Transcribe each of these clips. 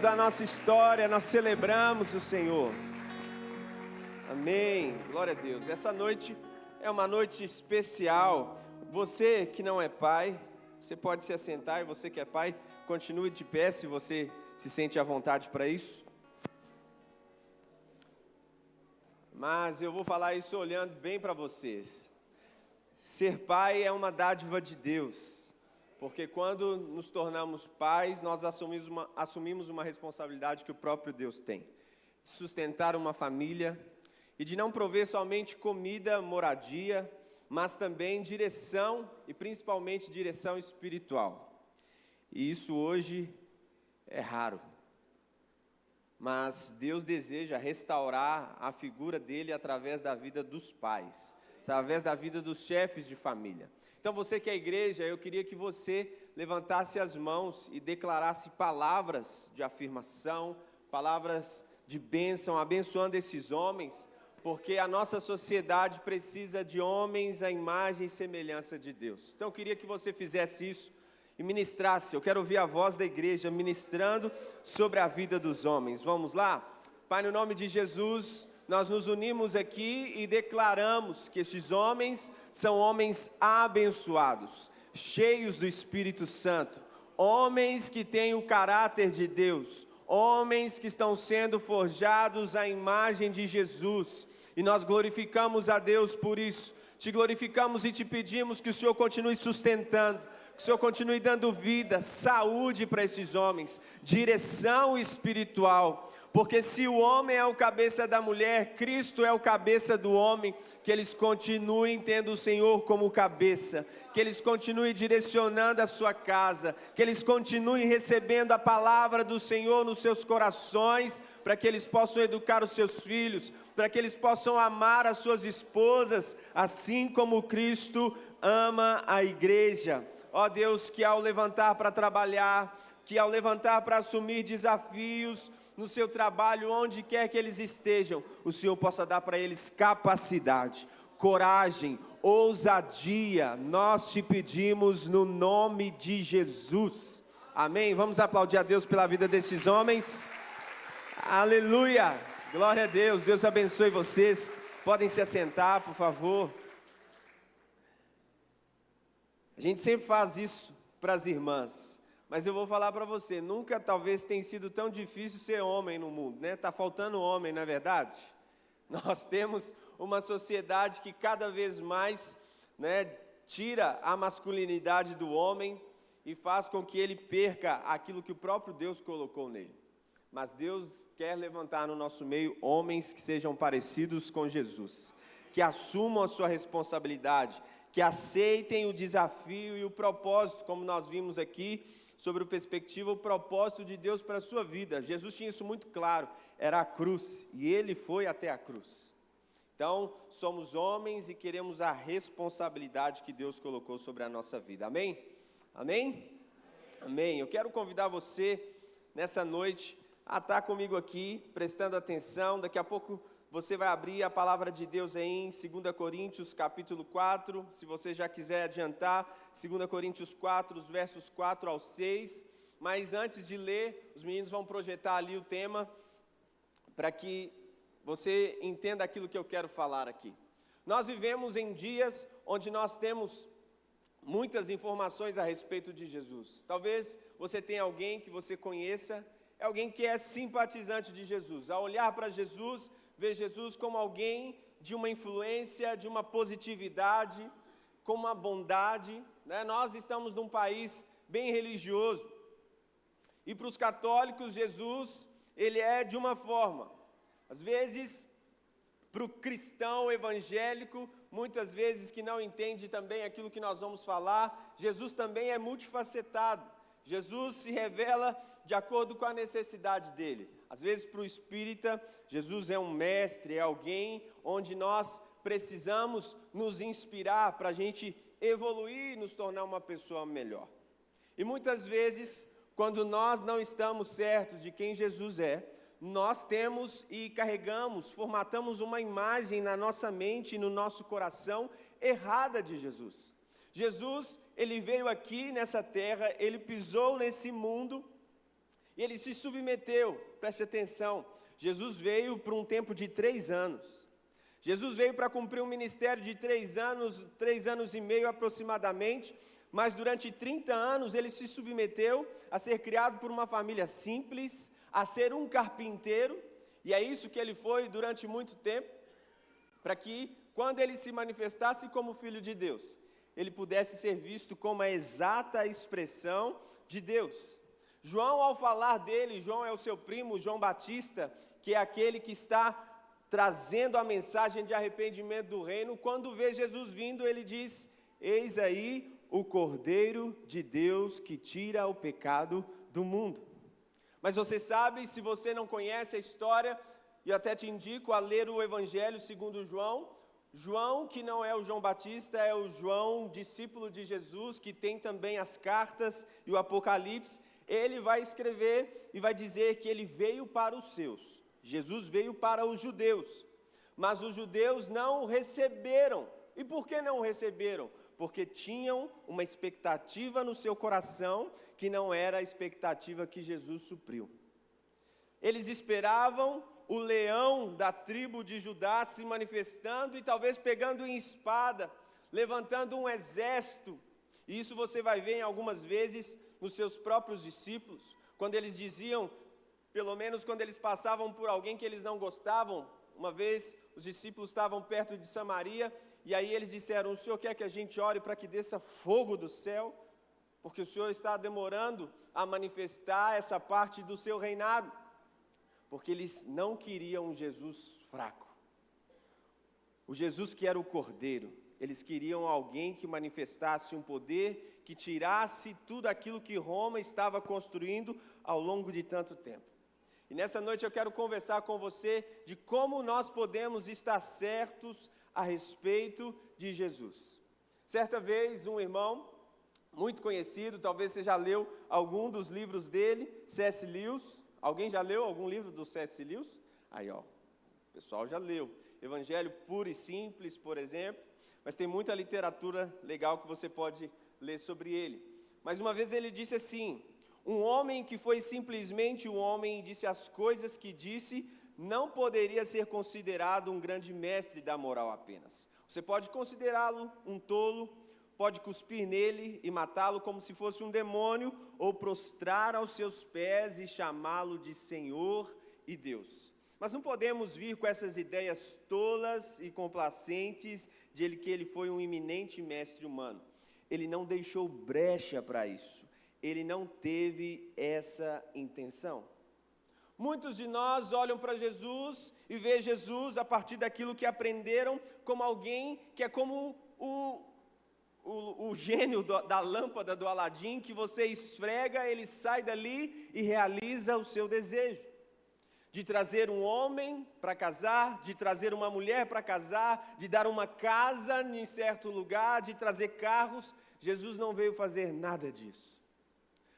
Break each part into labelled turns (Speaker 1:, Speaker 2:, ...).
Speaker 1: Da nossa história, nós celebramos o Senhor. Amém, glória a Deus. Essa noite é uma noite especial. Você que não é pai, você pode se assentar, e você que é pai, continue de pé se você se sente à vontade para isso. Mas eu vou falar isso olhando bem para vocês. Ser pai é uma dádiva de Deus. Porque quando nos tornamos pais, nós assumimos uma responsabilidade que o próprio Deus tem. De sustentar uma família e de não prover somente comida, moradia, mas também direção e principalmente direção espiritual. E isso hoje é raro. Mas Deus deseja restaurar a figura dele através da vida dos pais, através da vida dos chefes de família. Então você que é igreja, eu queria que você levantasse as mãos e declarasse palavras de afirmação, palavras de bênção, abençoando esses homens, porque a nossa sociedade precisa de homens à imagem e semelhança de Deus. Então eu queria que você fizesse isso e ministrasse. Eu quero ouvir a voz da igreja ministrando sobre a vida dos homens. Vamos lá? Pai, no nome de Jesus, nós nos unimos aqui e declaramos que estes homens são homens abençoados, cheios do Espírito Santo, homens que têm o caráter de Deus, homens que estão sendo forjados à imagem de Jesus, e nós glorificamos a Deus por isso. Te glorificamos e te pedimos que o Senhor continue sustentando, que o Senhor continue dando vida, saúde para esses homens, direção espiritual. Porque se o homem é o cabeça da mulher, Cristo é o cabeça do homem, que eles continuem tendo o Senhor como cabeça, que eles continuem direcionando a sua casa, que eles continuem recebendo a palavra do Senhor nos seus corações, para que eles possam educar os seus filhos, para que eles possam amar as suas esposas, assim como Cristo ama a igreja. Ó Deus, que ao levantar para trabalhar, que ao levantar para assumir desafios, no seu trabalho, onde quer que eles estejam, o Senhor possa dar para eles capacidade, coragem, ousadia. Nós te pedimos no nome de Jesus. Amém? Vamos aplaudir a Deus pela vida desses homens. Aleluia! Glória a Deus. Deus abençoe vocês. Podem se assentar, por favor. A gente sempre faz isso para as irmãs. Mas eu vou falar para você, nunca talvez tenha sido tão difícil ser homem no mundo, né? Está faltando homem, não é verdade? Nós temos uma sociedade que cada vez mais, né, tira a masculinidade do homem e faz com que ele perca aquilo que o próprio Deus colocou nele. Mas Deus quer levantar no nosso meio homens que sejam parecidos com Jesus, que assumam a sua responsabilidade, que aceitem o desafio e o propósito, como nós vimos aqui, sobre a perspectiva, o propósito de Deus para a sua vida. Jesus tinha isso muito claro, era a cruz, e ele foi até a cruz. Então, somos homens e queremos a responsabilidade que Deus colocou sobre a nossa vida, amém? Amém? Amém. Eu quero convidar você, nessa noite, a estar comigo aqui, prestando atenção. Daqui a pouco você vai abrir a palavra de Deus aí em 2 Coríntios capítulo 4, se você já quiser adiantar, 2 Coríntios 4, os versos 4 ao 6, mas antes de ler, os meninos vão projetar ali o tema, para que você entenda aquilo que eu quero falar aqui. Nós vivemos em dias onde nós temos muitas informações a respeito de Jesus. Talvez você tenha alguém que você conheça, é alguém que é simpatizante de Jesus. Ao olhar para Jesus, ver Jesus como alguém de uma influência, de uma positividade, com uma bondade, né? Nós estamos num país bem religioso, e para os católicos Jesus, ele é de uma forma. Às vezes, para o cristão evangélico, muitas vezes que não entende também aquilo que nós vamos falar, Jesus também é multifacetado. Jesus se revela de acordo com a necessidade dele. Às vezes para o espírita, Jesus é um mestre, é alguém onde nós precisamos nos inspirar para a gente evoluir e nos tornar uma pessoa melhor. E muitas vezes, quando nós não estamos certos de quem Jesus é, nós temos e carregamos, formatamos uma imagem na nossa mente e no nosso coração errada de Jesus. Jesus, ele veio aqui nessa terra, ele pisou nesse mundo, E ele se submeteu, preste atenção, Jesus veio por um tempo de 3 anos. Jesus veio para cumprir um ministério de 3 anos e meio aproximadamente, mas durante 30 anos ele se submeteu a ser criado por uma família simples, a ser um carpinteiro, e é isso que ele foi durante muito tempo, para que quando ele se manifestasse como Filho de Deus, ele pudesse ser visto como a exata expressão de Deus. João, ao falar dele, João é o seu primo, João Batista, que é aquele que está trazendo a mensagem de arrependimento do reino. Quando vê Jesus vindo, ele diz: eis aí o Cordeiro de Deus que tira o pecado do mundo. Mas você sabe, se você não conhece a história, eu até te indico a ler o Evangelho segundo João. João, que não é o João Batista, é o João, discípulo de Jesus, que tem também as cartas e o Apocalipse. Ele vai escrever e vai dizer que ele veio para os seus. Jesus veio para os judeus, mas os judeus não o receberam. E por que não o receberam? Porque tinham uma expectativa no seu coração que não era a expectativa que Jesus supriu. Eles esperavam o leão da tribo de Judá se manifestando e talvez pegando em espada, levantando um exército. E isso você vai ver em algumas vezes nos seus próprios discípulos, quando eles diziam, pelo menos quando eles passavam por alguém que eles não gostavam. Uma vez os discípulos estavam perto de Samaria, e aí eles disseram: o Senhor quer que a gente ore para que desça fogo do céu? Porque o Senhor está demorando a manifestar essa parte do seu reinado. Porque eles não queriam um Jesus fraco. O Jesus que era o Cordeiro. Eles queriam alguém que manifestasse um poder, que tirasse tudo aquilo que Roma estava construindo ao longo de tanto tempo. E nessa noite eu quero conversar com você de como nós podemos estar certos a respeito de Jesus. Certa vez um irmão muito conhecido, talvez você já leu algum dos livros dele, C.S. Lewis. Alguém já leu algum livro do C.S. Lewis? Aí, ó, o pessoal já leu. Evangelho Puro e Simples, por exemplo. Mas tem muita literatura legal que você pode ler sobre ele. Mas uma vez ele disse assim: um homem que foi simplesmente um homem e disse as coisas que disse, não poderia ser considerado um grande mestre da moral apenas. Você pode considerá-lo um tolo, pode cuspir nele e matá-lo como se fosse um demônio, ou prostrar aos seus pés e chamá-lo de Senhor e Deus. Mas não podemos vir com essas ideias tolas e complacentes de que ele foi um eminente mestre humano. Ele não deixou brecha para isso. Ele não teve essa intenção. Muitos de nós olham para Jesus e vê Jesus a partir daquilo que aprenderam como alguém que é como o gênio da lâmpada do Aladim, que você esfrega, ele sai dali e realiza o seu desejo. De trazer um homem para casar, de trazer uma mulher para casar, de dar uma casa em certo lugar, de trazer carros. Jesus não veio fazer nada disso.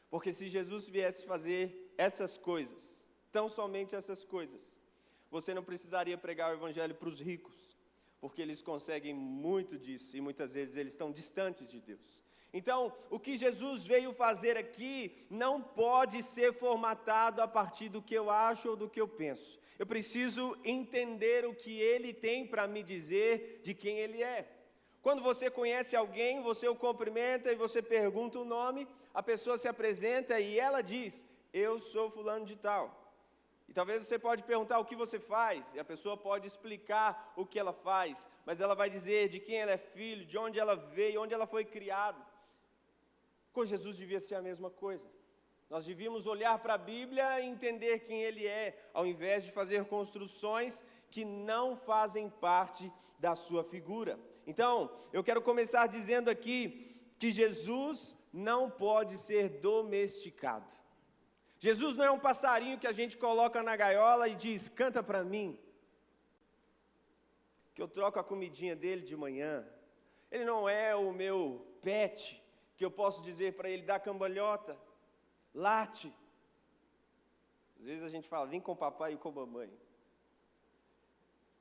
Speaker 1: Porque se Jesus viesse fazer essas coisas, tão somente essas coisas, você não precisaria pregar o evangelho para os ricos, porque eles conseguem muito disso e muitas vezes eles estão distantes de Deus. Então, o que Jesus veio fazer aqui não pode ser formatado a partir do que eu acho ou do que eu penso. Eu preciso entender o que Ele tem para me dizer de quem Ele é. Quando você conhece alguém, você o cumprimenta e você pergunta o nome, a pessoa se apresenta e ela diz: eu sou fulano de tal. E talvez você pode perguntar o que você faz, e a pessoa pode explicar o que ela faz, mas ela vai dizer de quem ela é filho, de onde ela veio, onde ela foi criada. Com Jesus devia ser a mesma coisa. Nós devíamos olhar para a Bíblia e entender quem Ele é, ao invés de fazer construções que não fazem parte da sua figura. Então, eu quero começar dizendo aqui que Jesus não pode ser domesticado. Jesus não é um passarinho que a gente coloca na gaiola e diz: canta para mim, que eu troco a comidinha dele de manhã. Ele não é o meu pet, que eu posso dizer para ele: dá cambalhota, late. Às vezes a gente fala: vem com o papai e com a mamãe.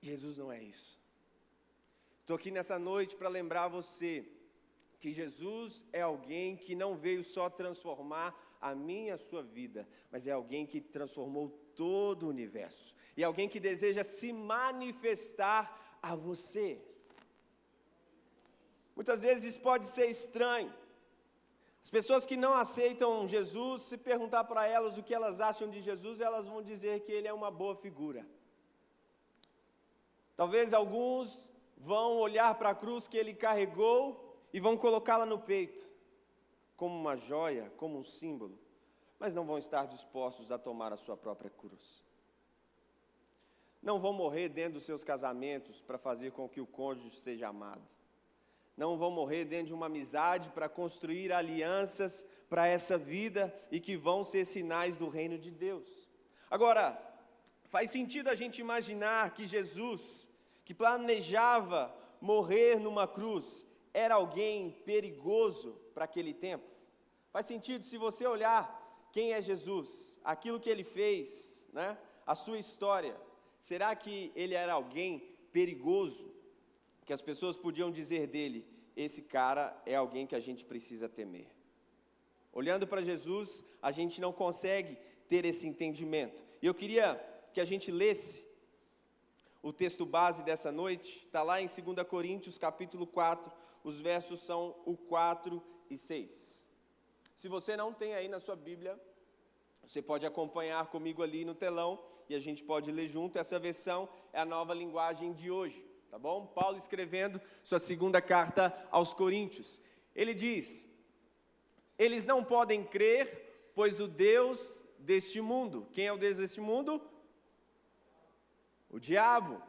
Speaker 1: Jesus não é isso. Estou aqui nessa noite para lembrar você que Jesus é alguém que não veio só transformar a minha e a sua vida, mas é alguém que transformou todo o universo. E alguém que deseja se manifestar a você. Muitas vezes isso pode ser estranho. As pessoas que não aceitam Jesus, se perguntar para elas o que elas acham de Jesus, elas vão dizer que ele é uma boa figura. Talvez alguns vão olhar para a cruz que ele carregou e vão colocá-la no peito, como uma joia, como um símbolo, mas não vão estar dispostos a tomar a sua própria cruz. Não vão morrer dentro dos seus casamentos para fazer com que o cônjuge seja amado. Não vão morrer dentro de uma amizade para construir alianças para essa vida e que vão ser sinais do reino de Deus. Agora, faz sentido a gente imaginar que Jesus, que planejava morrer numa cruz, era alguém perigoso para aquele tempo? Faz sentido se você olhar quem é Jesus, aquilo que ele fez, né? A sua história. Será que ele era alguém perigoso? Que as pessoas podiam dizer dele, esse cara é alguém que a gente precisa temer. Olhando para Jesus, a gente não consegue ter esse entendimento. E eu queria que a gente lesse o texto base dessa noite, está lá em 2 Coríntios capítulo 4, os versos são o 4 e 6. Se você não tem aí na sua Bíblia, você pode acompanhar comigo ali no telão, e a gente pode ler junto. Essa versão é a nova linguagem de hoje, tá bom? Paulo escrevendo sua segunda carta aos Coríntios. Ele diz, eles não podem crer, pois o Deus deste mundo, quem é o Deus deste mundo? O diabo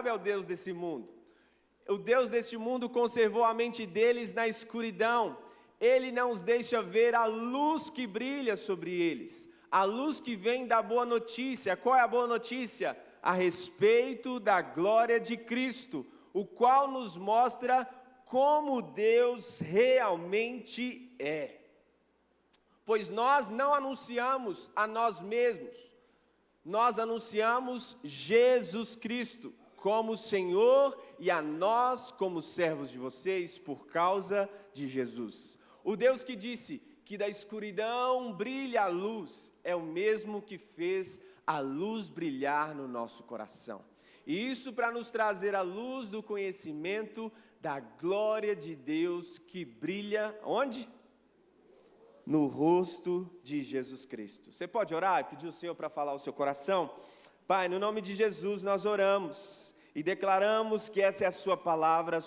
Speaker 1: é o Deus desse mundo. O Deus deste mundo conservou a mente deles na escuridão. Ele não os deixa ver a luz que brilha sobre eles. A luz que vem da boa notícia. Qual é a boa notícia? A respeito da glória de Cristo, o qual nos mostra como Deus realmente é. Pois nós não anunciamos a nós mesmos, nós anunciamos Jesus Cristo como Senhor e a nós como servos de vocês por causa de Jesus. O Deus que disse que da escuridão brilha a luz, é o mesmo que fez a luz brilhar no nosso coração. E isso para nos trazer a luz do conhecimento da glória de Deus que brilha, onde? No rosto de Jesus Cristo. Você pode orar e pedir ao Senhor para falar ao seu coração? Pai, no nome de Jesus nós oramos e declaramos que essa é a sua palavra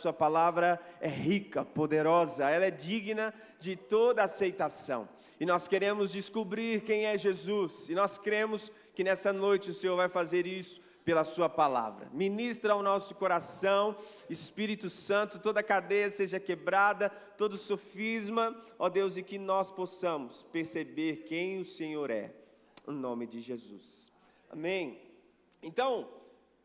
Speaker 1: é rica, poderosa, ela é digna de toda aceitação. E nós queremos descobrir quem é Jesus, e nós cremos que nessa noite o Senhor vai fazer isso pela sua palavra. Ministra ao nosso coração, Espírito Santo, toda cadeia seja quebrada, todo sofisma, ó Deus, e que nós possamos perceber quem o Senhor é, em nome de Jesus. Amém. Então,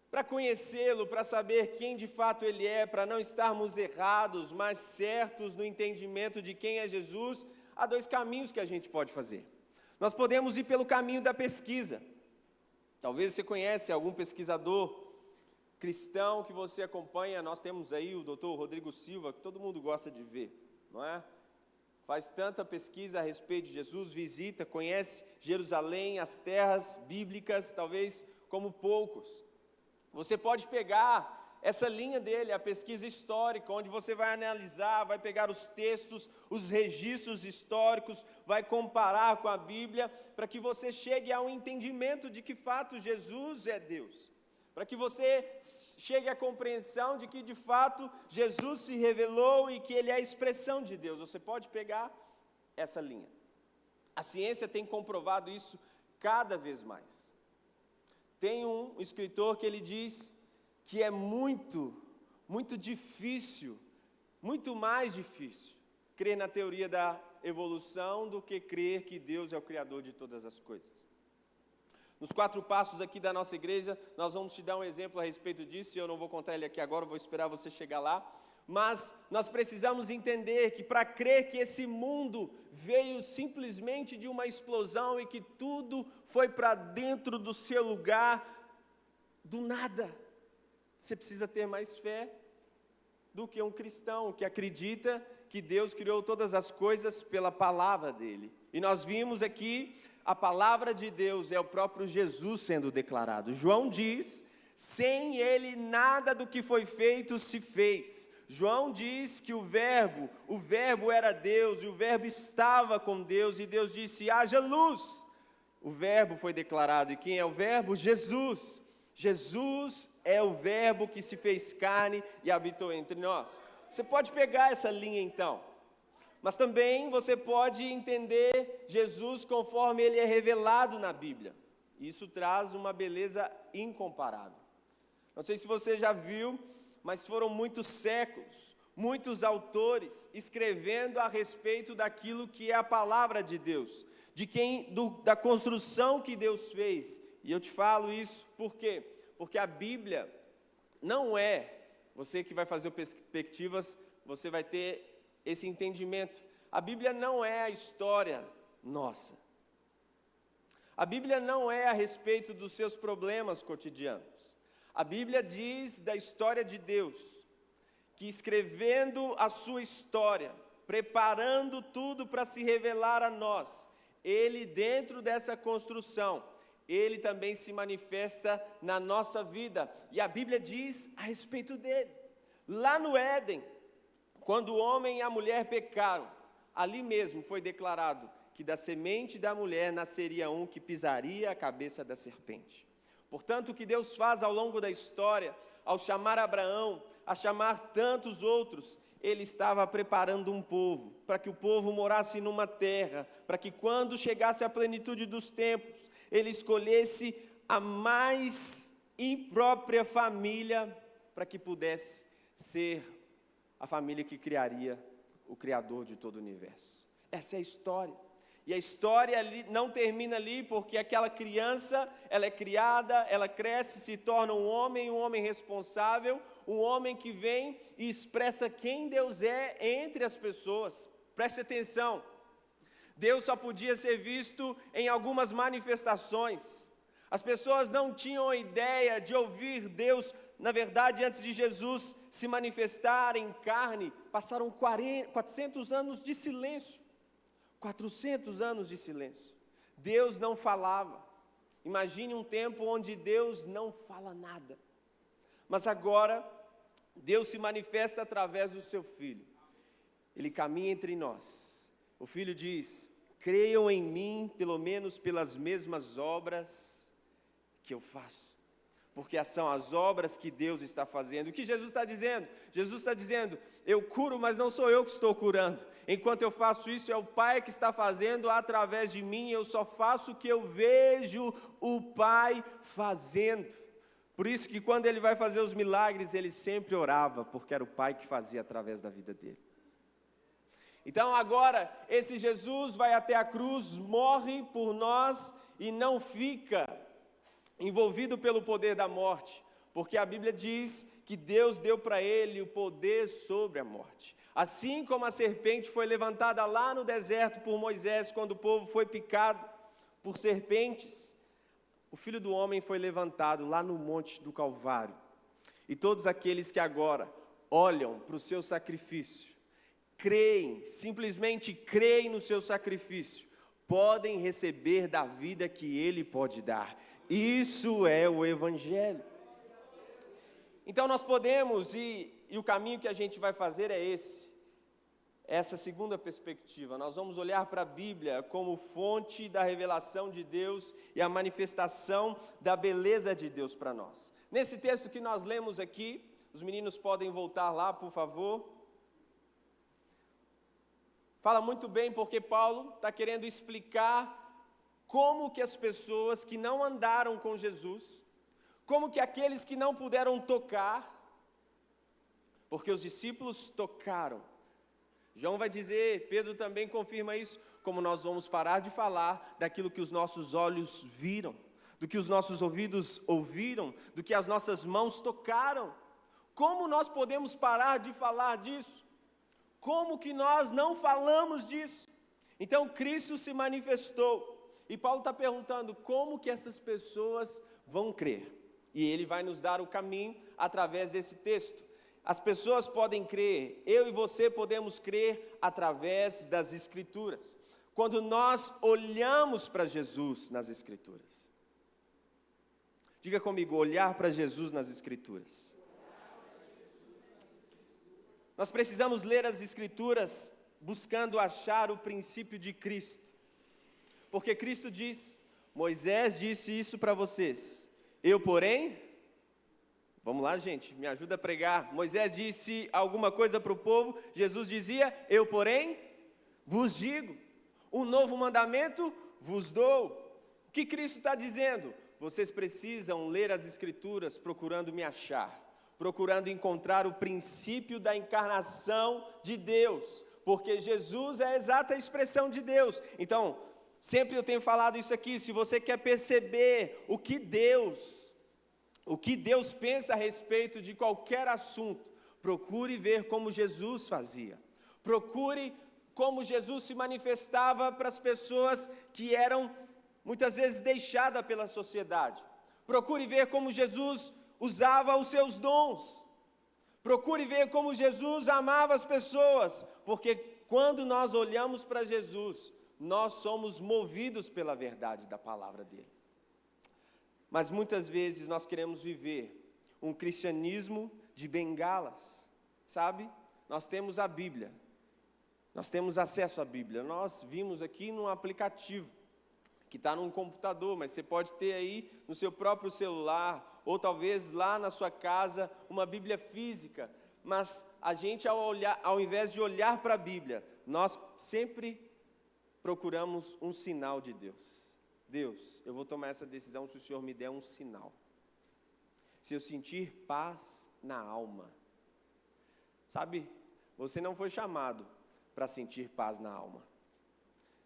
Speaker 1: para conhecê-lo, para saber quem de fato Ele é, para não estarmos errados, mas certos no entendimento de quem é Jesus, há dois caminhos que a gente pode fazer. Nós podemos ir pelo caminho da pesquisa. Talvez você conhece algum pesquisador cristão que você acompanha. Nós temos aí o Dr. Rodrigo Silva, que todo mundo gosta de ver, não é? Faz tanta pesquisa a respeito de Jesus, visita, conhece Jerusalém, as terras bíblicas, talvez como poucos. Você pode pegar essa linha dele, a pesquisa histórica, onde você vai analisar, vai pegar os textos, os registros históricos, vai comparar com a Bíblia, para que você chegue a um entendimento de que fato Jesus é Deus. Para que você chegue à compreensão de que de fato Jesus se revelou e que Ele é a expressão de Deus. Você pode pegar essa linha. A ciência tem comprovado isso cada vez mais. Tem um escritor que ele diz que é muito difícil, muito mais difícil, crer na teoria da evolução do que crer que Deus é o Criador de todas as coisas. Nos 4 passos aqui da nossa igreja, nós vamos te dar um exemplo a respeito disso, e eu não vou contar ele aqui agora, vou esperar você chegar lá. Mas nós precisamos entender que para crer que esse mundo veio simplesmente de uma explosão e que tudo foi para dentro do seu lugar, do nada, você precisa ter mais fé do que um cristão que acredita que Deus criou todas as coisas pela palavra dele. E nós vimos aqui, a palavra de Deus é o próprio Jesus sendo declarado. João diz, sem ele nada do que foi feito se fez. João diz que o verbo era Deus, e o verbo estava com Deus, e Deus disse, haja luz. O verbo foi declarado, e quem é o verbo? Jesus. Jesus é o verbo que se fez carne e habitou entre nós. Você pode pegar essa linha então, mas também você pode entender Jesus conforme ele é revelado na Bíblia. Isso traz uma beleza incomparável. Não sei se você já viu, mas foram muitos séculos, muitos autores escrevendo a respeito daquilo que é a palavra de Deus, da construção que Deus fez. E eu te falo isso por quê? Porque a Bíblia não é, você que vai fazer perspectivas, você vai ter esse entendimento. A Bíblia não é a história nossa. A Bíblia não é a respeito dos seus problemas cotidianos. A Bíblia diz da história de Deus, que escrevendo a sua história, preparando tudo para se revelar a nós, ele dentro dessa construção, ele também se manifesta na nossa vida. E a Bíblia diz a respeito dele. Lá no Éden, quando o homem e a mulher pecaram, ali mesmo foi declarado que da semente da mulher nasceria um que pisaria a cabeça da serpente. Portanto, o que Deus faz ao longo da história, ao chamar Abraão, a chamar tantos outros, ele estava preparando um povo, para que o povo morasse numa terra, para que quando chegasse a plenitude dos tempos, ele escolhesse a mais imprópria família, para que pudesse ser a família que criaria o Criador de todo o universo. Essa é a história. E a história não termina ali, porque aquela criança, ela é criada, ela cresce, se torna um homem responsável, um homem que vem e expressa quem Deus é entre as pessoas. Preste atenção, Deus só podia ser visto em algumas manifestações. As pessoas não tinham a ideia de ouvir Deus. Na verdade, antes de Jesus se manifestar em carne, passaram 400 anos de silêncio. 400 anos de silêncio. Deus não falava. Imagine um tempo onde Deus não fala nada. Mas agora, Deus se manifesta através do seu Filho. Ele caminha entre nós. O Filho diz, creiam em mim, pelo menos pelas mesmas obras que eu faço. Porque são as obras que Deus está fazendo. O que Jesus está dizendo? Jesus está dizendo, eu curo, mas não sou eu que estou curando. Enquanto eu faço isso, é o Pai que está fazendo através de mim. Eu só faço o que eu vejo o Pai fazendo. Por isso que quando Ele vai fazer os milagres, Ele sempre orava, porque era o Pai que fazia através da vida dele. Então agora, esse Jesus vai até a cruz, morre por nós e não fica envolvido pelo poder da morte, porque a Bíblia diz que Deus deu para ele o poder sobre a morte. Assim como a serpente foi levantada lá no deserto por Moisés, quando o povo foi picado por serpentes, o Filho do Homem foi levantado lá no monte do Calvário. E todos aqueles que agora olham para o seu sacrifício, creem, simplesmente creem no seu sacrifício, podem receber da vida que ele pode dar. Isso é o Evangelho. Então nós podemos, e o caminho que a gente vai fazer é essa segunda perspectiva. Nós vamos olhar para a Bíblia como fonte da revelação de Deus e a manifestação da beleza de Deus para nós. Nesse texto que nós lemos aqui, os meninos podem voltar lá, por favor. Fala muito bem porque Paulo está querendo explicar como que as pessoas que não andaram com Jesus, como que aqueles que não puderam tocar, porque os discípulos tocaram. João vai dizer, Pedro também confirma isso, como nós vamos parar de falar daquilo que os nossos olhos viram, do que os nossos ouvidos ouviram, do que as nossas mãos tocaram. Como nós podemos parar de falar disso? Como que nós não falamos disso? Então Cristo se manifestou. E Paulo está perguntando como que essas pessoas vão crer. E ele vai nos dar o caminho através desse texto. as pessoas podem crer, eu e você podemos crer através das Escrituras. Quando nós olhamos para Jesus nas Escrituras. Diga comigo, olhar para Jesus nas Escrituras. Nós precisamos ler as Escrituras buscando achar o princípio de Cristo. Porque Cristo diz, Moisés disse isso para vocês. Eu, porém, vamos lá, gente, me ajuda a pregar. Moisés disse alguma coisa para o povo, Jesus dizia, eu, porém, vos digo. Um novo mandamento vos dou. O que Cristo está dizendo? Vocês precisam ler as Escrituras procurando me achar, procurando encontrar o princípio da encarnação de Deus, porque Jesus é a exata expressão de Deus. Então, sempre eu tenho falado isso aqui, se você quer perceber o que Deus pensa a respeito de qualquer assunto, procure ver como Jesus fazia, procure como Jesus se manifestava para as pessoas que eram muitas vezes deixadas pela sociedade. Procure ver como Jesus usava os seus dons. Procure ver como Jesus amava as pessoas, porque quando nós olhamos para Jesus, nós somos movidos pela verdade da palavra dele. Mas muitas vezes nós queremos viver um cristianismo de bengalas, sabe? Nós temos a Bíblia. Nós temos acesso à Bíblia, nós vimos aqui num aplicativo, que está num computador, mas você pode ter aí no seu próprio celular, ou talvez lá na sua casa, uma Bíblia física, mas a gente ao invés de olhar para a Bíblia, nós sempre procuramos um sinal de Deus. Deus, eu vou tomar essa decisão se o Senhor me der um sinal, se eu sentir paz na alma. Sabe, você não foi chamado para sentir paz na alma.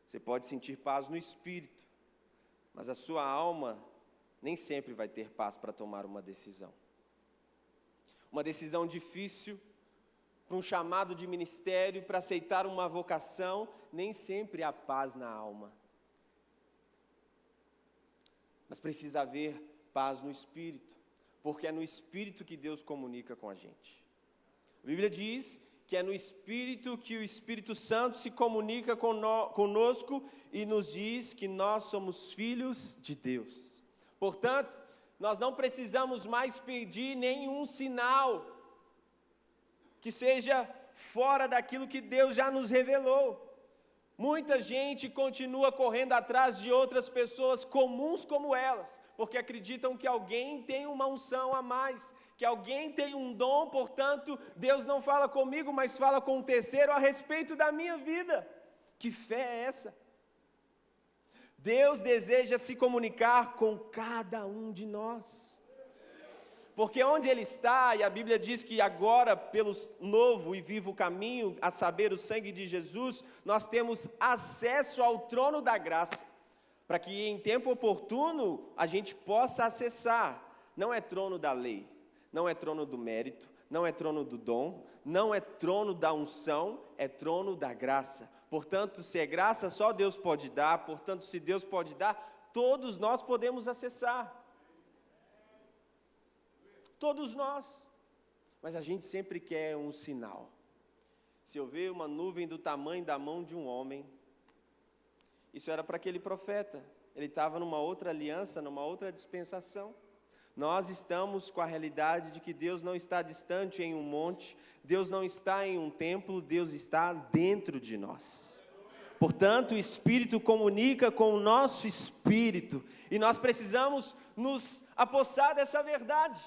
Speaker 1: Você pode sentir paz no espírito, mas a sua alma nem sempre vai ter paz para tomar uma decisão. Uma decisão difícil, para um chamado de ministério, para aceitar uma vocação, nem sempre há paz na alma. Mas precisa haver paz no espírito, porque é no espírito que Deus comunica com a gente. A Bíblia diz que é no Espírito que o Espírito Santo se comunica conosco e nos diz que nós somos filhos de Deus. Portanto, nós não precisamos mais pedir nenhum sinal que seja fora daquilo que Deus já nos revelou. Muita gente continua correndo atrás de outras pessoas comuns como elas, porque acreditam que alguém tem uma unção a mais, que alguém tem um dom, portanto, Deus não fala comigo, mas fala com um terceiro a respeito da minha vida. Que fé é essa? Deus deseja se comunicar com cada um de nós. Porque onde Ele está, e a Bíblia diz que agora, pelo novo e vivo caminho, a saber, o sangue de Jesus, nós temos acesso ao trono da graça, para que em tempo oportuno a gente possa acessar. Não é trono da lei, não é trono do mérito, não é trono do dom, não é trono da unção, é trono da graça. Portanto, se é graça, só Deus pode dar, portanto, se Deus pode dar, todos nós podemos acessar. Todos nós, mas a gente sempre quer um sinal. Se eu ver uma nuvem do tamanho da mão de um homem, isso era para aquele profeta, ele estava numa outra aliança, numa outra dispensação. Nós estamos com a realidade de que Deus não está distante em um monte, Deus não está em um templo, Deus está dentro de nós. Portanto, o Espírito comunica com o nosso espírito, e nós precisamos nos apossar dessa verdade.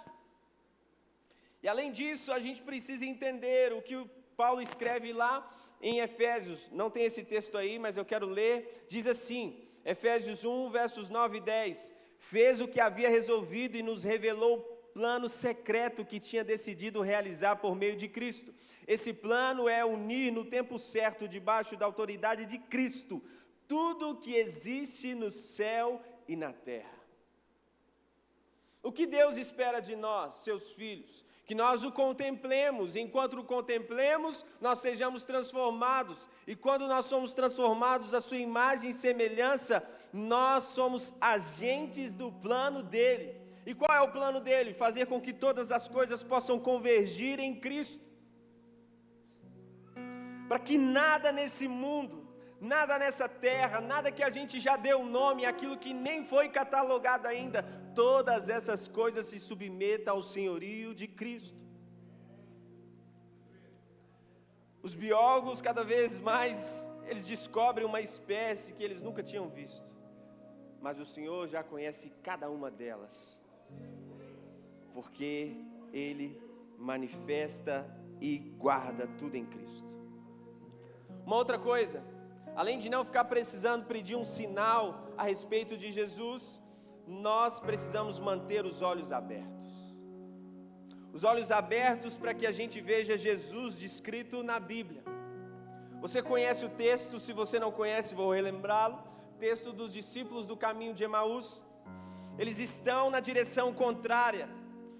Speaker 1: E além disso, a gente precisa entender o que o Paulo escreve lá em Efésios. Não tem esse texto aí, mas eu quero ler. Diz assim, Efésios 1, versos 9 e 10. Fez o que havia resolvido e nos revelou o plano secreto que tinha decidido realizar por meio de Cristo. Esse plano é unir no tempo certo, debaixo da autoridade de Cristo, tudo o que existe no céu e na terra. O que Deus espera de nós, seus filhos? Que nós o contemplemos, enquanto o contemplemos, nós sejamos transformados, e quando nós somos transformados à sua imagem e semelhança, nós somos agentes do plano dele. E qual é o plano dele? Fazer com que todas as coisas possam convergir em Cristo. Para que nada nesse mundo, nada nessa terra, nada que a gente já deu nome, aquilo que nem foi catalogado ainda, todas essas coisas se submetam ao senhorio de Cristo. Os biólogos cada vez mais, eles descobrem uma espécie que eles nunca tinham visto. Mas o Senhor já conhece cada uma delas. Porque Ele manifesta e guarda tudo em Cristo. Uma outra coisa, além de não ficar precisando pedir um sinal a respeito de Jesus, nós precisamos manter os olhos abertos. Os olhos abertos para que a gente veja Jesus descrito na Bíblia. Você conhece o texto? Se você não conhece, vou relembrá-lo. Texto dos discípulos do caminho de Emaús. Eles estão na direção contrária.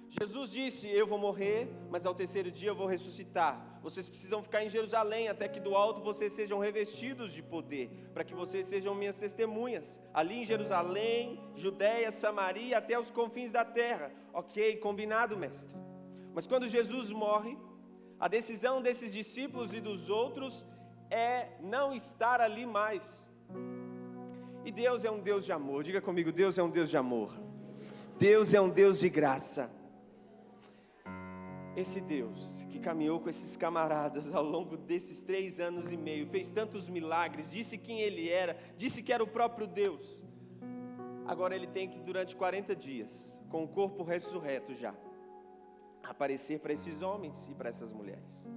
Speaker 1: Jesus disse: eu vou morrer, mas ao terceiro dia eu vou ressuscitar. Vocês precisam ficar em Jerusalém, até que do alto vocês sejam revestidos de poder, para que vocês sejam minhas testemunhas, ali em Jerusalém, Judeia, Samaria, até os confins da terra. Ok, combinado, mestre. Mas quando Jesus morre, a decisão desses discípulos e dos outros é não estar ali mais. E Deus é um Deus de amor. Diga comigo: Deus é um Deus de amor. Deus é um Deus de graça. Esse Deus que caminhou com esses camaradas ao longo desses 3 anos e meio, fez tantos milagres, disse quem Ele era, disse que era o próprio Deus. Agora Ele tem que, durante 40 dias, com o corpo ressurreto já, aparecer para esses homens e para essas mulheres.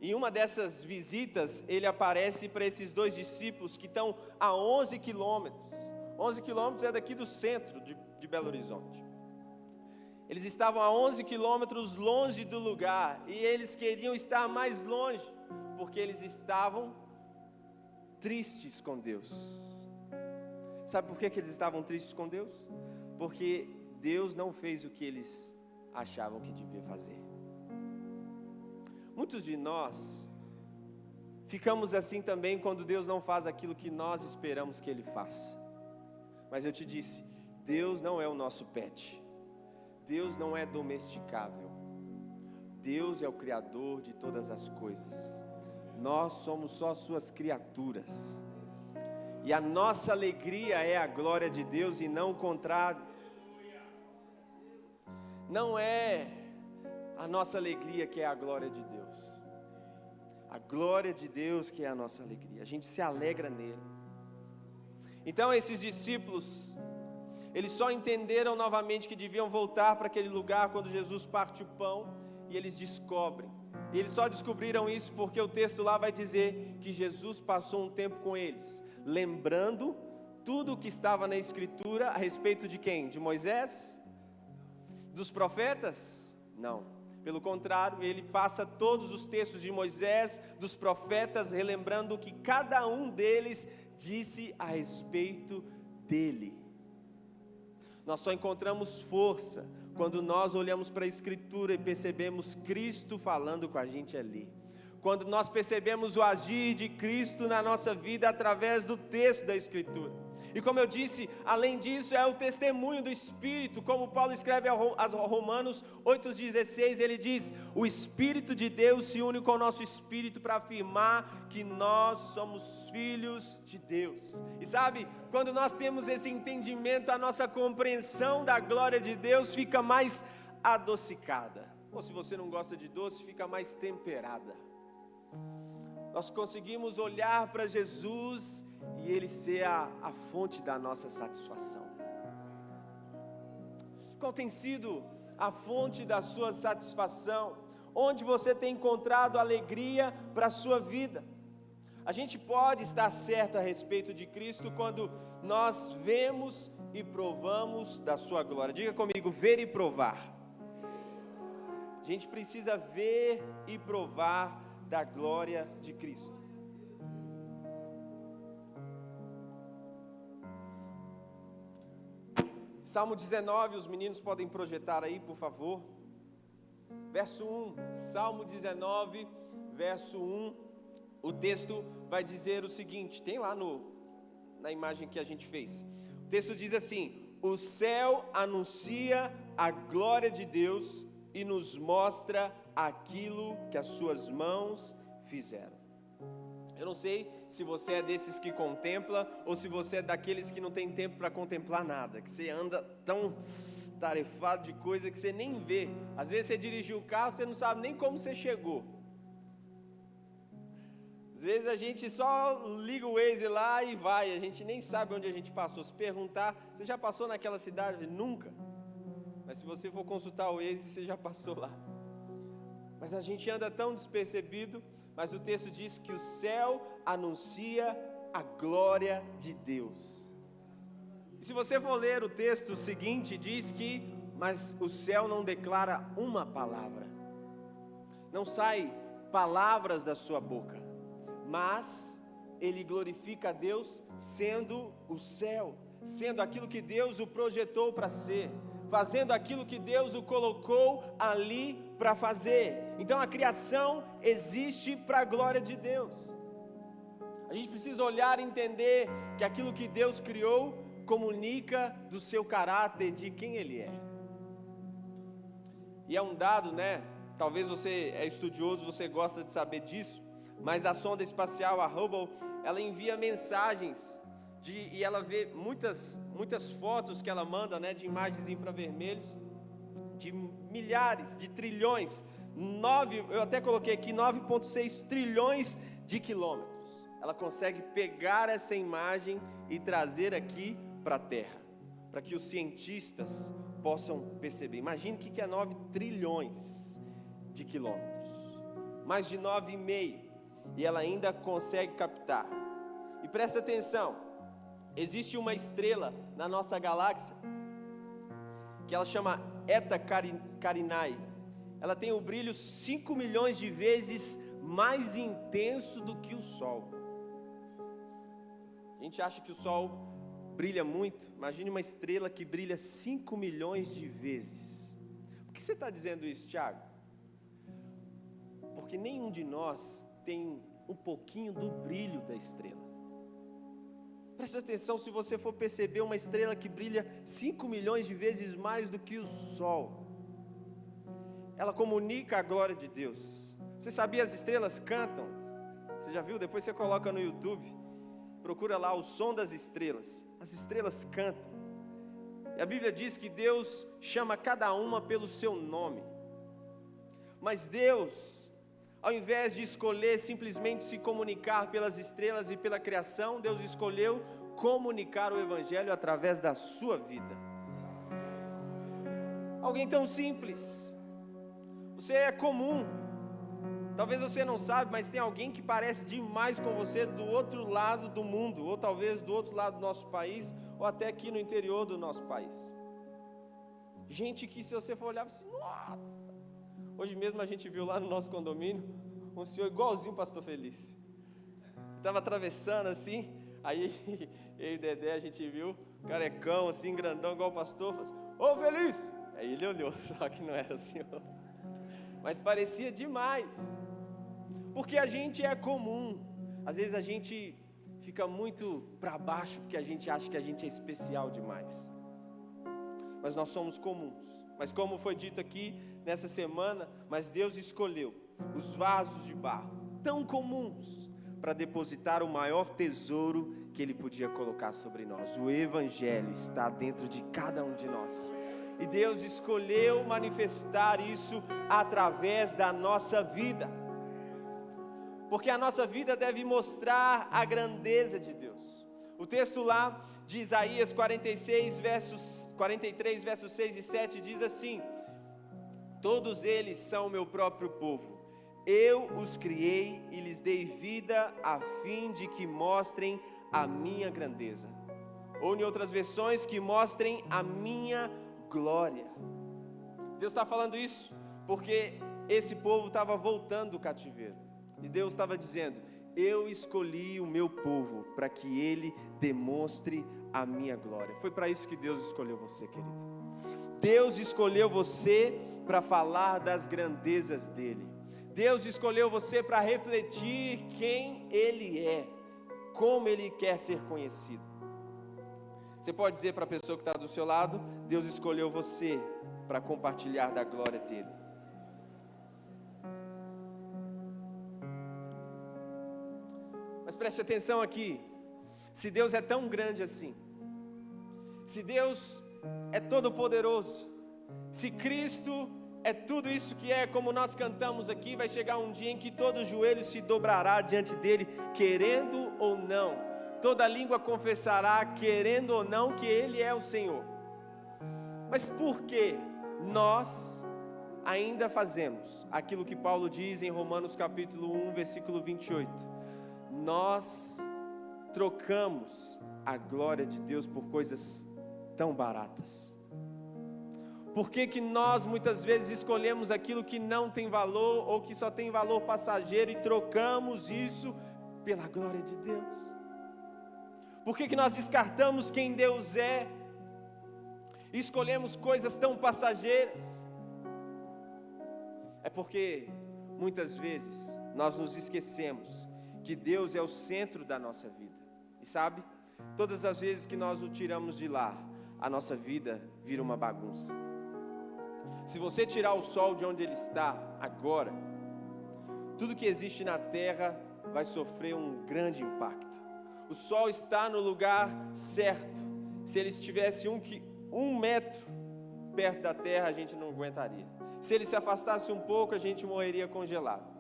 Speaker 1: Em uma dessas visitas, Ele aparece para esses 2 discípulos que estão a 11 quilômetros. 11 quilômetros é daqui do centro de Belo Horizonte. Eles estavam a 11 quilômetros longe do lugar, e eles queriam estar mais longe, porque eles estavam tristes com Deus. Sabe por que eles estavam tristes com Deus? Porque Deus não fez o que eles achavam que devia fazer. Muitos de nós ficamos assim também quando Deus não faz aquilo que nós esperamos que Ele faça. Mas eu te disse, Deus não é o nosso pet. Deus não é domesticável. Deus é o Criador de todas as coisas. Nós somos só suas criaturas. E a nossa alegria é a glória de Deus e não o contrário. Não é a nossa alegria que é a glória de Deus. A glória de Deus que é a nossa alegria. A gente se alegra nele. Então esses discípulos, eles só entenderam novamente que deviam voltar para aquele lugar quando Jesus parte o pão, e eles descobrem. E eles só descobriram isso porque o texto lá vai dizer que Jesus passou um tempo com eles, lembrando tudo o que estava na Escritura a respeito de quem? De Moisés? Dos profetas? Não. Pelo contrário, ele passa todos os textos de Moisés, dos profetas, relembrando o que cada um deles disse a respeito dele. Nós só encontramos força quando nós olhamos para a Escritura e percebemos Cristo falando com a gente ali. Quando nós percebemos o agir de Cristo na nossa vida através do texto da Escritura. E como eu disse, além disso é o testemunho do Espírito, como Paulo escreve aos Romanos 8,16, ele diz: o Espírito de Deus se une com o nosso Espírito para afirmar que nós somos filhos de Deus. E sabe, quando nós temos esse entendimento, a nossa compreensão da glória de Deus fica mais adocicada. Ou se você não gosta de doce, fica mais temperada. Nós conseguimos olhar para Jesus e Ele ser a fonte da nossa satisfação. Qual tem sido a fonte da sua satisfação? Onde você tem encontrado alegria para a sua vida? A gente pode estar certo a respeito de Cristo quando nós vemos e provamos da sua glória. Diga comigo, ver e provar. A gente precisa ver e provar da glória de Cristo. Salmo 19, os meninos podem projetar aí, por favor. Verso 1, Salmo 19, verso 1. O texto vai dizer o seguinte, tem lá na imagem que a gente fez. O texto diz assim: o céu anuncia a glória de Deus e nos mostra aquilo que as suas mãos fizeram. Eu não sei se você é desses que contempla ou se você é daqueles que não tem tempo para contemplar nada, que você anda tão tarefado de coisa que você nem vê. Às vezes você dirigiu o carro, você não sabe nem como você chegou. Às vezes a gente só liga o Waze lá e vai, a gente nem sabe onde a gente passou. Se perguntar, você já passou naquela cidade? Nunca. Mas se você for consultar o Waze, você já passou lá. Mas a gente anda tão despercebido, mas o texto diz que o céu anuncia a glória de Deus. E se você for ler o texto seguinte, diz que, mas o céu não declara uma palavra. Não sai palavras da sua boca, mas ele glorifica a Deus sendo o céu, sendo aquilo que Deus o projetou para ser, fazendo aquilo que Deus o colocou ali para fazer. Então a criação existe para a glória de Deus. A gente precisa olhar e entender que aquilo que Deus criou comunica do seu caráter, de quem Ele é. E é um dado, né? Talvez você é estudioso, você gosta de saber disso, mas a sonda espacial, a Hubble, ela envia mensagens e ela vê muitas fotos que ela manda, né, de imagens infravermelhos, de milhares, de trilhões, eu até coloquei aqui 9,6 trilhões de quilômetros. Ela consegue pegar essa imagem e trazer aqui para a Terra, para que os cientistas possam perceber. Imagine o que é 9 trilhões de quilômetros, mais de 9,5, e ela ainda consegue captar. E presta atenção, existe uma estrela na nossa galáxia, que ela chama Eta Carinae. Ela tem o brilho 5 milhões de vezes mais intenso do que o Sol. A gente acha que o Sol brilha muito. Imagine uma estrela que brilha 5 milhões de vezes. Por que você está dizendo isso, Tiago? Porque nenhum de nós tem um pouquinho do brilho da estrela. Preste atenção, se você for perceber uma estrela que brilha 5 milhões de vezes mais do que o Sol, ela comunica a glória de Deus. Você sabia, as estrelas cantam? Você já viu? Depois você coloca no YouTube, procura lá o som das estrelas. As estrelas cantam. E a Bíblia diz que Deus chama cada uma pelo seu nome. Mas Deus, ao invés de escolher simplesmente se comunicar pelas estrelas e pela criação, Deus escolheu comunicar o Evangelho através da sua vida. Alguém tão simples. Você é comum. Talvez você não saiba, mas tem alguém que parece demais com você do outro lado do mundo, ou talvez do outro lado do nosso país, ou até aqui no interior do nosso país. Gente que, se você for olhar, você, nossa! Hoje mesmo a gente viu lá no nosso condomínio um senhor igualzinho o pastor Felício. Estava atravessando assim, aí eu e Dedé a gente viu, carecão assim, grandão igual o pastor, falou assim: ô Felício! Aí ele olhou, só que não era o senhor. Mas parecia demais, porque a gente é comum. Às vezes a gente fica muito para baixo, porque a gente acha que a gente é especial demais, mas nós somos comuns. Mas como foi dito aqui nessa semana, mas Deus escolheu os vasos de barro, tão comuns, para depositar o maior tesouro que Ele podia colocar sobre nós. O Evangelho está dentro de cada um de nós. E Deus escolheu manifestar isso através da nossa vida, porque a nossa vida deve mostrar a grandeza de Deus. O texto lá de Isaías 43, versos 6 e 7 diz assim: todos eles são o meu próprio povo, eu os criei e lhes dei vida a fim de que mostrem a minha grandeza. Ou em outras versões, que mostrem a minha glória. Deus está falando isso porque esse povo estava voltando do cativeiro, e Deus estava dizendo: eu escolhi o meu povo para que ele demonstre a minha glória. Foi para isso que Deus escolheu você, querido. Deus escolheu você para falar das grandezas dele. Deus escolheu você para refletir quem ele é, como ele quer ser conhecido. Você pode dizer para a pessoa que está do seu lado: Deus escolheu você para compartilhar da glória dele. Mas preste atenção aqui. Se Deus é tão grande assim, se Deus é todo poderoso, se Cristo é tudo isso que é, como nós cantamos aqui, vai chegar um dia em que todo joelho se dobrará diante dele, querendo ou não. Toda língua confessará, querendo ou não, que ele é o Senhor. Mas por que nós ainda fazemos aquilo que Paulo diz em Romanos capítulo 1, versículo 28? Nós trocamos a glória de Deus por coisas tão baratas. Por que que nós muitas vezes escolhemos aquilo que não tem valor ou que só tem valor passageiro e trocamos isso pela glória de Deus? Por que que nós descartamos quem Deus é e escolhemos coisas tão passageiras? É porque muitas vezes nós nos esquecemos que Deus é o centro da nossa vida. E sabe, todas as vezes que nós o tiramos de lá, a nossa vida vira uma bagunça. Se você tirar o sol de onde ele está agora, tudo que existe na terra vai sofrer um grande impacto. O sol está no lugar certo. Se ele estivesse um metro perto da terra, a gente não aguentaria. Se ele se afastasse um pouco, a gente morreria congelado.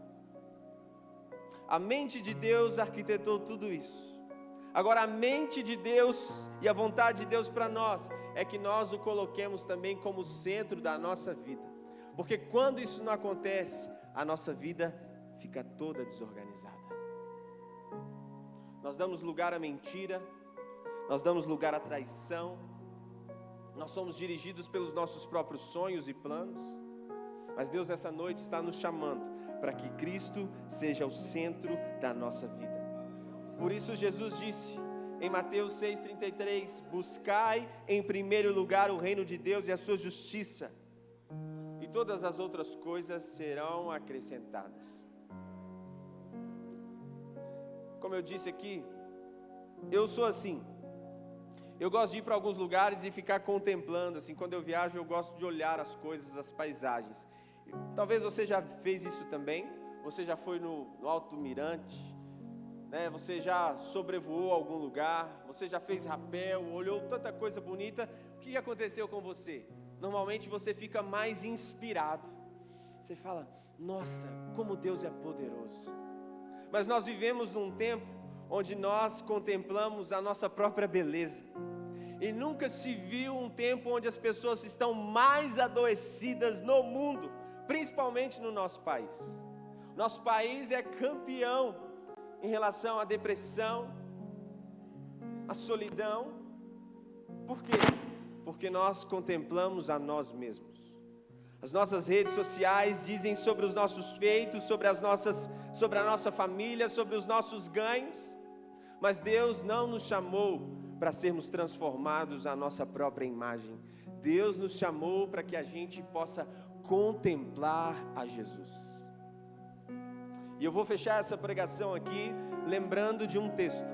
Speaker 1: A mente de Deus arquitetou tudo isso. Agora, a mente de Deus e a vontade de Deus para nós é que nós o coloquemos também como centro da nossa vida. Porque quando isso não acontece, a nossa vida fica toda desorganizada. Nós damos lugar à mentira, nós damos lugar à traição, nós somos dirigidos pelos nossos próprios sonhos e planos. Mas Deus nessa noite está nos chamando para que Cristo seja o centro da nossa vida. Por isso Jesus disse em Mateus 6,33: buscai em primeiro lugar o reino de Deus e a sua justiça, e todas as outras coisas serão acrescentadas. Como eu disse aqui, eu sou assim. Eu gosto de ir para alguns lugares e ficar contemplando, assim, quando eu viajo eu gosto de olhar as coisas, as paisagens. Talvez você já fez isso também, você já foi no Alto do Mirante, né? Você já sobrevoou algum lugar, você já fez rapel, olhou tanta coisa bonita. O que aconteceu com você? Normalmente você fica mais inspirado, você fala: nossa, como Deus é poderoso. Mas nós vivemos num tempo onde nós contemplamos a nossa própria beleza, e nunca se viu um tempo onde as pessoas estão mais adoecidas no mundo, principalmente no nosso país. Nosso país é campeão em relação à depressão, à solidão. Por quê? Porque nós contemplamos a nós mesmos. As nossas redes sociais dizem sobre os nossos feitos, sobre a nossa família, sobre os nossos ganhos. Mas Deus não nos chamou para sermos transformados à nossa própria imagem. Deus nos chamou para que a gente possa contemplar a Jesus. E eu vou fechar essa pregação aqui lembrando de um texto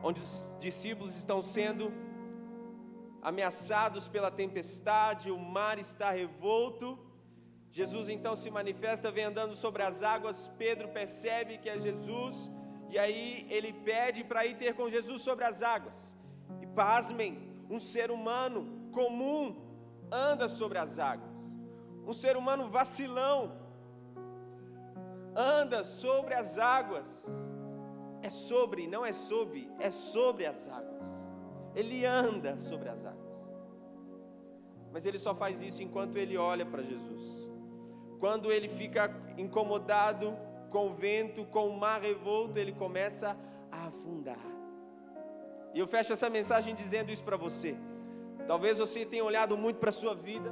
Speaker 1: onde os discípulos estão sendo ameaçados pela tempestade, o mar está revolto. Jesus então se manifesta, vem andando sobre as águas. Pedro percebe que é Jesus, e aí ele pede para ir ter com Jesus sobre as águas. E pasmem, um ser humano comum anda sobre as águas. Um ser humano vacilão anda sobre as águas. É sobre, não é sob, é sobre as águas. Ele anda sobre as águas. Mas ele só faz isso enquanto ele olha para Jesus. Quando ele fica incomodado com o vento, com o mar revolto, ele começa a afundar. E eu fecho essa mensagem dizendo isso para você. Talvez você tenha olhado muito para a sua vida.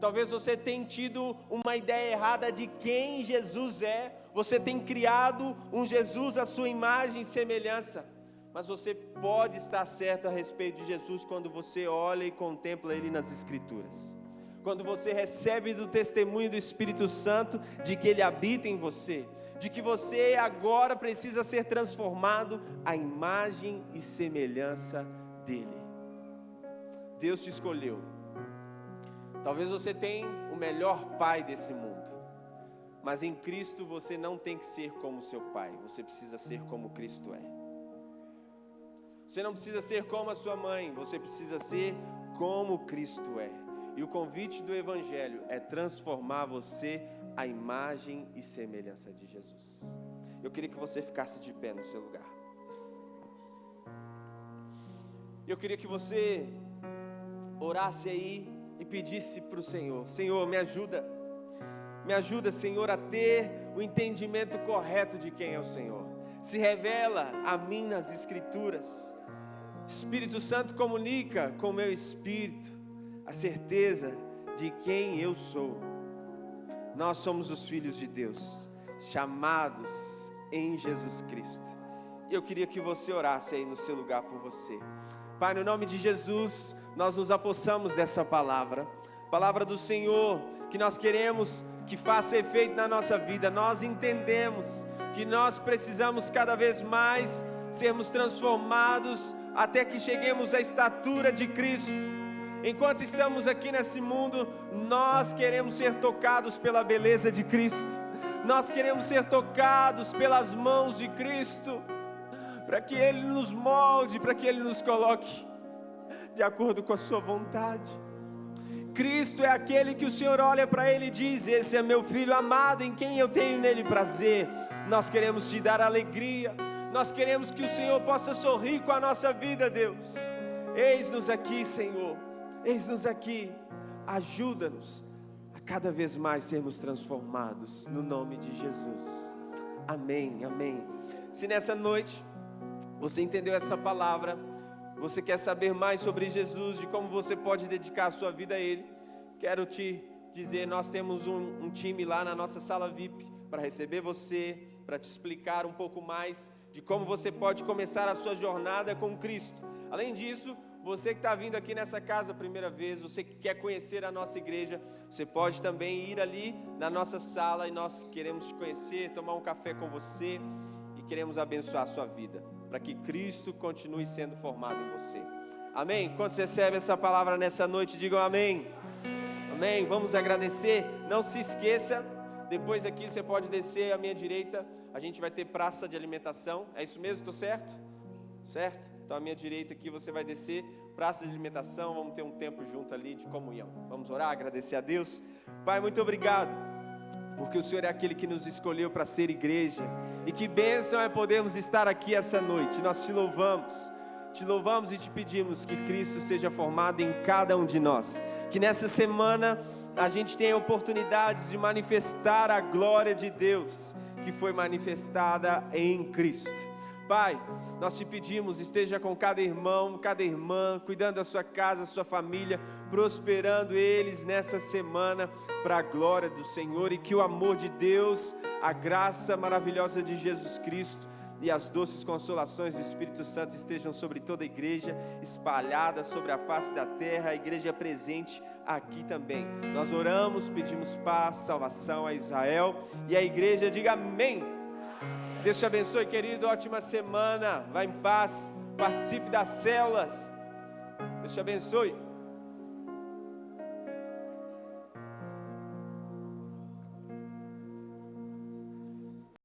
Speaker 1: Talvez você tenha tido uma ideia errada de quem Jesus é. Você tem criado um Jesus à sua imagem e semelhança. Mas você pode estar certo a respeito de Jesus quando você olha e contempla Ele nas Escrituras. Quando você recebe do testemunho do Espírito Santo de que Ele habita em você. De que você agora precisa ser transformado à imagem e semelhança dEle. Deus te escolheu. Talvez você tenha o melhor pai desse mundo, mas em Cristo você não tem que ser como seu pai, você precisa ser como Cristo é. Você não precisa ser como a sua mãe, você precisa ser como Cristo é. E o convite do Evangelho é transformar você à imagem e semelhança de Jesus. Eu queria que você ficasse de pé no seu lugar. Eu queria que você orasse aí e pedisse para o Senhor: Senhor, me ajuda, Senhor, a ter o entendimento correto de quem é o Senhor. Se revela a mim nas Escrituras. Espírito Santo, comunica com o meu espírito a certeza de quem eu sou. Nós somos os filhos de Deus, chamados em Jesus Cristo. E eu queria que você orasse aí no seu lugar por você. Pai, no nome de Jesus, nós nos apossamos dessa palavra do Senhor, que nós queremos que faça efeito na nossa vida. Nós entendemos que nós precisamos cada vez mais sermos transformados até que cheguemos à estatura de Cristo. Enquanto estamos aqui nesse mundo, nós queremos ser tocados pela beleza de Cristo. Nós queremos ser tocados pelas mãos de Cristo, para que Ele nos molde, para que Ele nos coloque de acordo com a sua vontade. Cristo é aquele que o Senhor olha para Ele e diz: esse é meu filho amado, em quem eu tenho nele prazer. Nós queremos te dar alegria, nós queremos que o Senhor possa sorrir com a nossa vida, Deus. Eis-nos aqui, Senhor, eis-nos aqui. Ajuda-nos a cada vez mais sermos transformados, no nome de Jesus. Amém, amém. Se nessa noite você entendeu essa palavra, você quer saber mais sobre Jesus, de como você pode dedicar a sua vida a Ele, quero te dizer, nós temos um time lá na nossa sala VIP para receber você, para te explicar um pouco mais de como você pode começar a sua jornada com Cristo. Além disso, você que está vindo aqui nessa casa a primeira vez, você que quer conhecer a nossa igreja, você pode também ir ali na nossa sala e nós queremos te conhecer, tomar um café com você e queremos abençoar a sua vida, para que Cristo continue sendo formado em você. Amém? Quantos recebem essa palavra nessa noite, digam amém. Amém? Vamos agradecer. Não se esqueça, depois aqui você pode descer à minha direita, a gente vai ter praça de alimentação. É isso mesmo? Estou certo? Certo? Então à minha direita aqui você vai descer, praça de alimentação, vamos ter um tempo junto ali de comunhão. Vamos orar, agradecer a Deus. Pai, muito obrigado, porque o Senhor é aquele que nos escolheu para ser igreja. E que bênção é podermos estar aqui essa noite. Nós te louvamos e te pedimos que Cristo seja formado em cada um de nós. Que nessa semana a gente tenha oportunidades de manifestar a glória de Deus que foi manifestada em Cristo. Pai, nós te pedimos, esteja com cada irmão, cada irmã, cuidando da sua casa, sua família, prosperando eles nessa semana para a glória do Senhor, e que o amor de Deus, a graça maravilhosa de Jesus Cristo e as doces consolações do Espírito Santo estejam sobre toda a igreja, espalhada sobre a face da terra, a igreja presente aqui também. Nós oramos, pedimos paz, salvação a Israel, e a igreja diga amém. Deus te abençoe, querido, ótima semana, vá em paz, participe das células, Deus te abençoe.